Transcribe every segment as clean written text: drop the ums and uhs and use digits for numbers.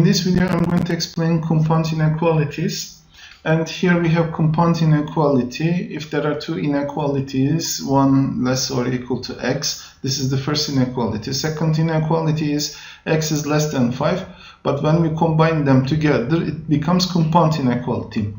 in this video I'm going to explain compound inequalities. And here we have compound inequality. If there are two inequalities, one less or equal to x, this is the first inequality. Second inequality is x is less than 5, but when we combine them together, it becomes compound inequality.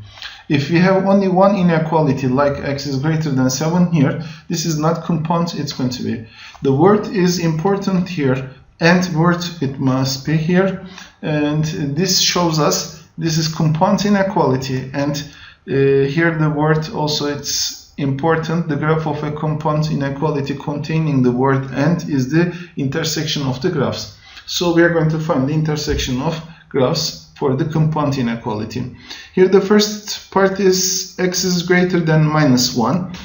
If we have only one inequality, like x is greater than 7 here, this is not compound, it's going to be. The word is important here, and word it must be here, and this shows us this is compound inequality, and here the word also it's important. The graph of a compound inequality containing the word and is the intersection of the graphs. So we are going to find the intersection of graphs for the compound inequality. Here the first part is x is greater than -1,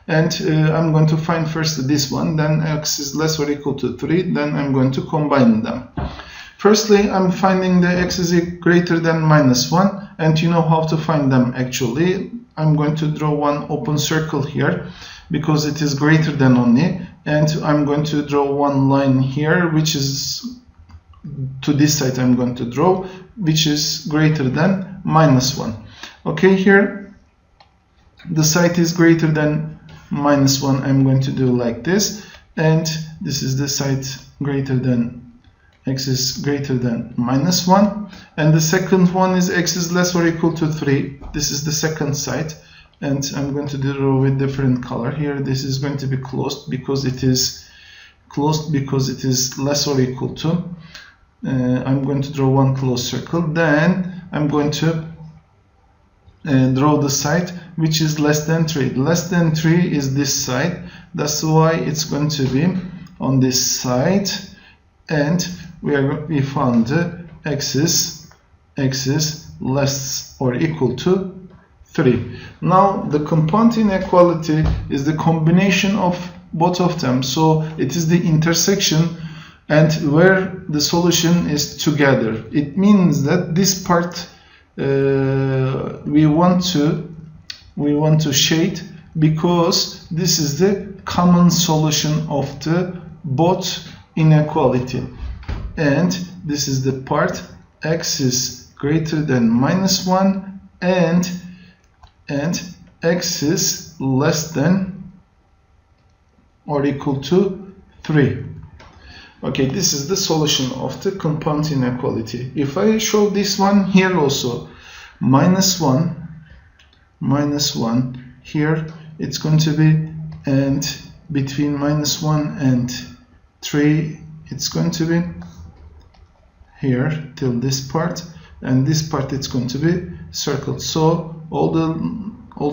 and I'm going to find first this one, then x is less or equal to 3, then I'm going to combine them. Firstly, I'm finding the x is greater than -1, and you know how to find them actually. I'm going to draw one open circle here because it is greater than only, and I'm going to draw one line here which is to this side. I'm going to draw which is greater than -1. Okay, here the side is greater than -1. I'm going to do like this, and this is the side greater than x is greater than -1, and the second one is x is less or equal to 3. This is the second side, and I'm going to draw with different color here. This is going to be closed because it is less or equal to. I'm going to draw one closed circle. Then I'm going to draw the side which is less than 3. Less than 3 is this side. That's why it's going to be on this side, and we found the x is less or equal to 3. Now the compound inequality is the combination of both of them, so it is the intersection and where the solution is together. It means that this part we want to shade because this is the common solution of the both inequality. And this is the part x is greater than -1 and x is less than or equal to 3. Okay, this is the solution of the compound inequality. If I show this one here also, -1 here, it's going to be, and between -1 and 3 it's going to be here till this part, and this part it's going to be circled. So all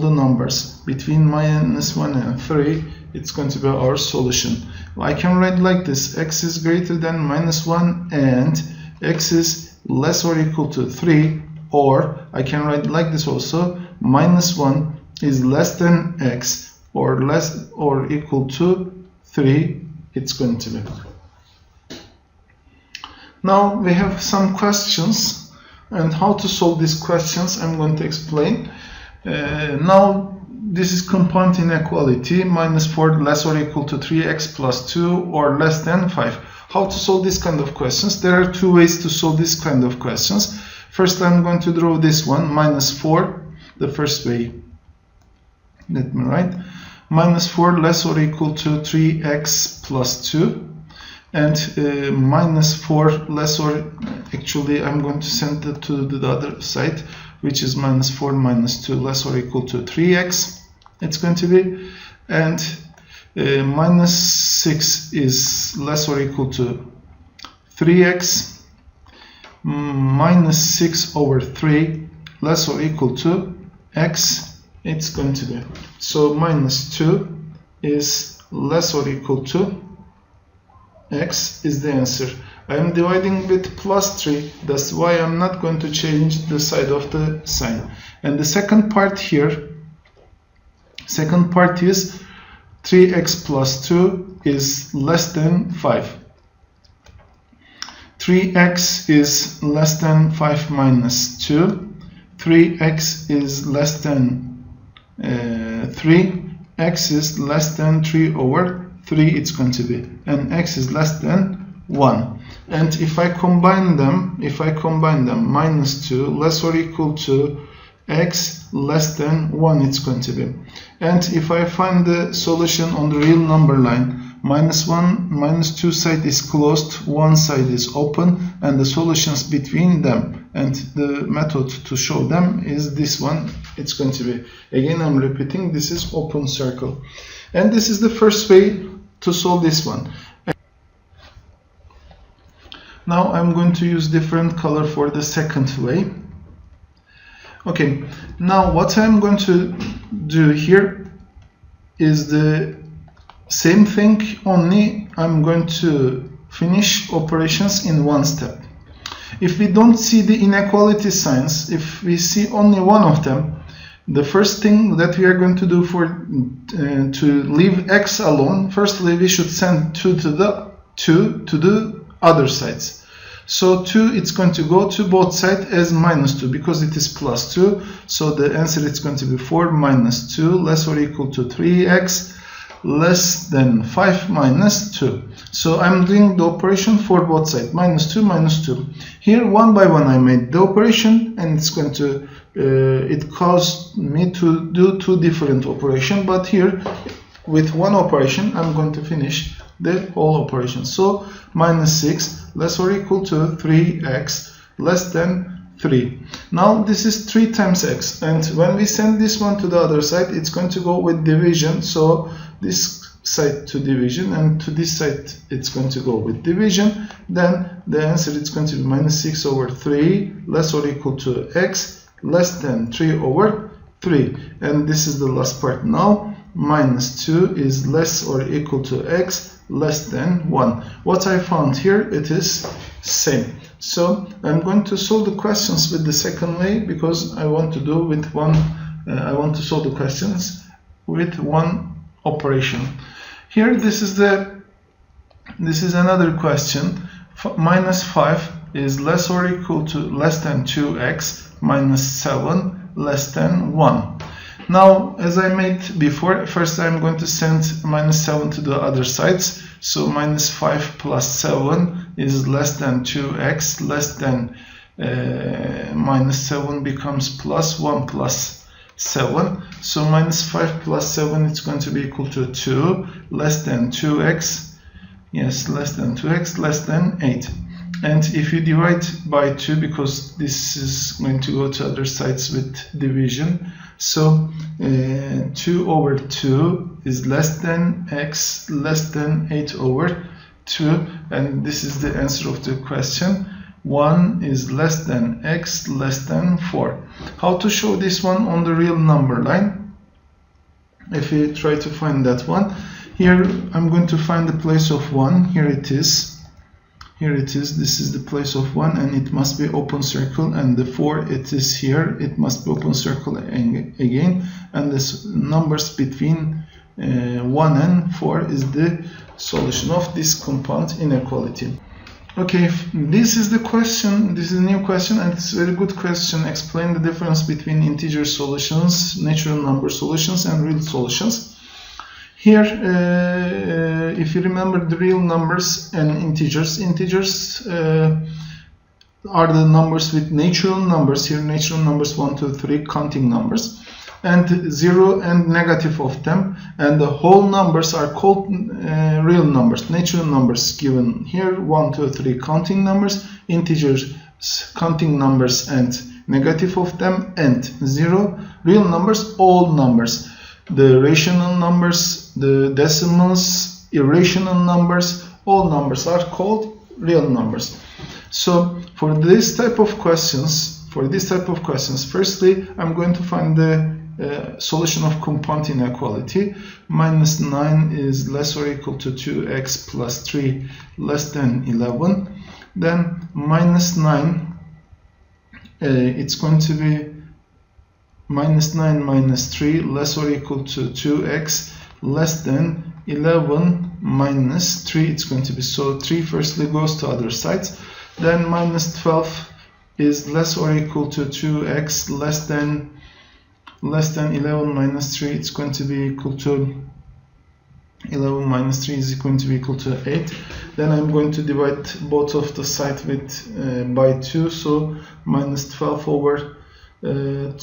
the numbers between -1 and 3, it's going to be our solution. I can write like this: x is greater than -1 and x is less or equal to 3, or I can write like this also: -1 is less than x or less or equal to 3. It's going to be. Now we have some questions, and how to solve these questions I'm going to explain. Now this is compound inequality: -4 less or equal to 3x plus 2 or less than 5. How to solve this kind of questions? There are two ways to solve this kind of questions. First, I'm going to draw this one, -4, the first way. Let me write -4 less or equal to 3x plus 2, and -4 less or, actually I'm going to send it to the other side, which is -4 minus 2 less or equal to 3x. It's going to be, and -6 is less or equal to 3x. -6 over 3 less or equal to x. It's going to be, so -2 is less or equal to x is the answer. I'm dividing with +3, that's why I'm not going to change the side of the sign. And the second part here, second part is 3x plus 2 is less than 5. 3x is less than 5 minus 2. 3x is less than 3. X is less than 3 over 3 it's going to be, and x is less than 1. and if I combine them, minus 2 less or equal to x less than 1 it's going to be. And if I find the solution on the real number line, minus 1, minus 2 side is closed, 1 side is open, and the solutions between them and the method to show them is this one. It's going to be, again I'm repeating, this is open circle. And this is the first way to solve this one. Now I'm going to use different color for the second way. Okay, now what I'm going to do here is the same thing, only I'm going to finish operations in one step. If we don't see the inequality signs, if we see only one of them, the first thing that we are going to do to leave x alone, firstly we should send 2 to the other sides. So 2, it's going to go to both sides as minus 2 because it is plus 2. So the answer is going to be 4 minus 2 less or equal to 3x less than 5 minus 2. So I'm doing the operation for both sides, minus 2, minus 2. Here, one by one, I made the operation, and it's going to, it caused me to do 2 different operations. But here, with one operation, I'm going to finish the whole operation. So minus 6 less or equal to 3x less than 3. Now this is 3 times x, and when we send this one to the other side, it's going to go with division. So this side to division, and to this side it's going to go with division. Then the answer is going to be minus 6 over 3 less or equal to x less than 3 over 3. And this is the last part now. Minus 2 is less or equal to x less than 1. What I found here, it is same. So I'm going to solve the questions with the second way, because I want to do with one, I want to solve the questions with one operation. Here this is another question. Minus 5 is less or equal to less than 2x minus 7 less than 1. Now, as I made before, first I'm going to send minus 7 to the other sides. So minus 5 plus 7 is less than 2x less than minus 7 becomes plus 1 plus 7. So minus 5 plus 7 is going to be equal to 2 less than 2x. Yes, less than 2x less than 8. And if you divide by 2, because this is going to go to other sides with division, so 2 over 2 is less than x less than 8 over 2, and this is the answer of the question. 1 is less than x less than 4. How to show this one on the real number line? If we try to find that one, here I'm going to find the place of 1. Here it is. Here it is. This is the place of 1, and it must be open circle. And the 4, it is here. It must be open circle again. And the numbers between 1 and 4 is the solution of this compound inequality. Okay, this is the question. This is a new question, and it's a very good question. Explain the difference between integer solutions, natural number solutions, and real solutions. Here, if you remember the real numbers and integers, are the numbers with natural numbers. Here, natural numbers 1, 2, 3, counting numbers, and 0 and negative of them, and the whole numbers are called real numbers, natural numbers given here, 1, 2, 3 counting numbers, integers counting numbers and negative of them, and 0 real numbers, all numbers. The rational numbers, the decimals, irrational numbers, all numbers are called real numbers. So for this type of questions, firstly I'm going to find the solution of compound inequality. Minus 9 is less or equal to 2x plus 3 less than 11. Then minus 9, it's going to be minus 9 minus 3 less or equal to 2x less than 11 minus 3. It's going to be, so 3 firstly goes to other sides. Then minus 12 is less or equal to 2x less than 11 minus 3. It's going to be equal to 11 minus 3 is going to be equal to 8. Then I'm going to divide both of the sides with by 2, so minus 12 over 2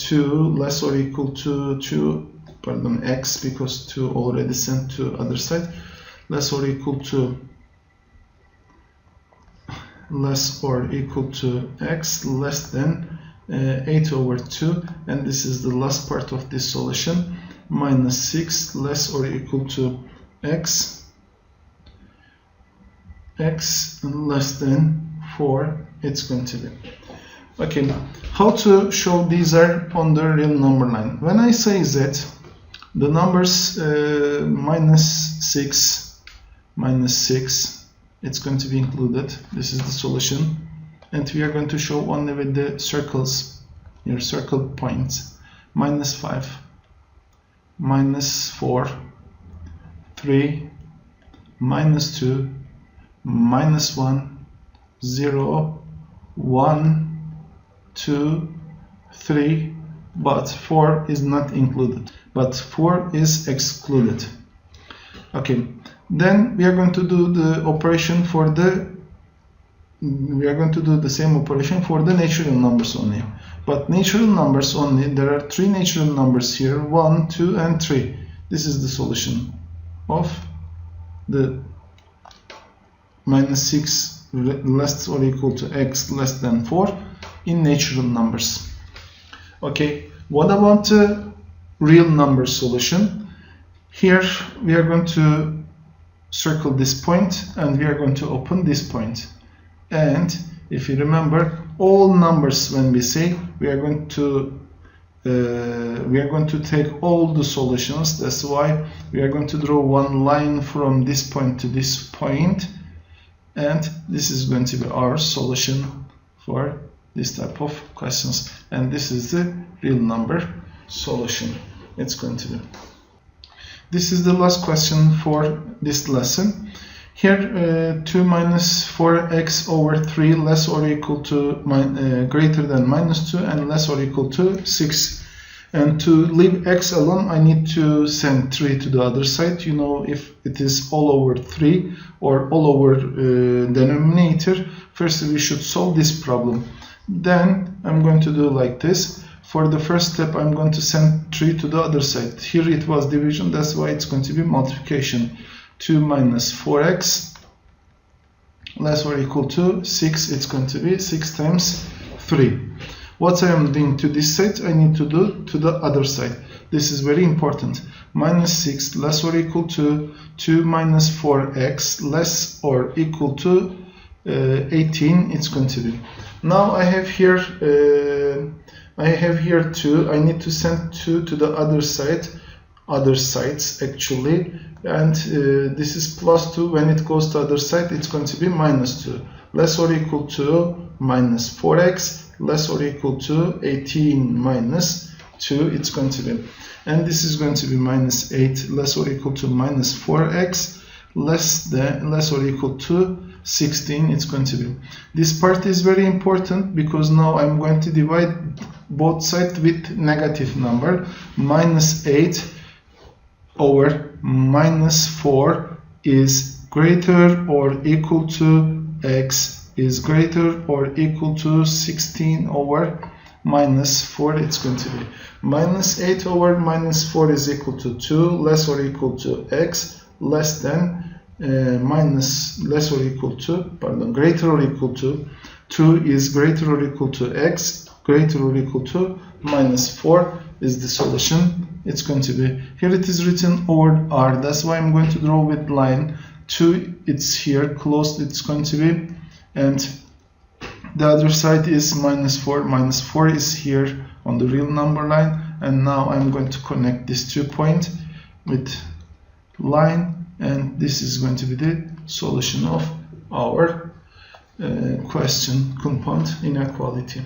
less or equal to 2, pardon, x, because 2 already sent to other side, less or equal to x less than 8 over 2, and this is the last part of this solution, minus 6 less or equal to x less than 4 it's going to be. Okay, how to show these are on the real number line? When I say z, the numbers minus 6, it's going to be included. This is the solution, and we are going to show only with the circles, your circle points. Minus 5, minus 4, 3, minus 2, minus 1, 0, 1, 2, 3, but 4 is not included, but 4 is excluded. Okay, then we are going to do the operation for the same operation for the natural numbers only. But natural numbers only, there are 3 natural numbers here, 1, 2 and 3. This is the solution of the minus 6 less or equal to x less than 4 in natural numbers. Okay, what about the real number solution? Here we are going to circle this point and we are going to open this point. And if you remember, all numbers, when we say, we are going to take all the solutions. That's why we are going to draw one line from this point to this point, and this is going to be our solution for this type of questions. And this is the real number solution. It's going to be. This is the last question for this lesson. Here 2 minus 4x over 3 less or equal to greater than minus 2 and less or equal to 6. And to leave x alone, I need to send 3 to the other side. You know, if it is all over 3 or all over denominator, first we should solve this problem. Then I'm going to do like this. For the first step, I'm going to send 3 to the other side. Here it was division, that's why it's going to be multiplication. 2 minus 4x less or equal to 6. It's going to be 6 times 3. What I am doing to this side, I need to do to the other side. This is very important. Minus 6 less or equal to 2 minus 4x less or equal to 18. It's going to be. Now I have here 2. I need to send 2 to the other side. Other sides actually, and this is plus 2. When it goes to other side, it's going to be minus 2 less or equal to minus 4x less or equal to 18 minus 2. It's going to be, and this is going to be minus 8 less or equal to minus 4x less or equal to 16. It's going to be. This part is very important because now I'm going to divide both sides with negative number. Minus 8 over minus 4 is greater or equal to x is greater or equal to 16 over minus 4. It's going to be minus 8 over minus 4 is equal to 2 less or equal to x less than greater or equal to 2 is greater or equal to x greater or equal to minus 4 is the solution. It's going to be, here it is written over r, that's why I'm going to draw with line. 2, it's here closed, it's going to be, and the other side is minus 4. Minus 4 is here on the real number line, and now I'm going to connect these 2 points with line, and this is going to be the solution of our question, compound inequality.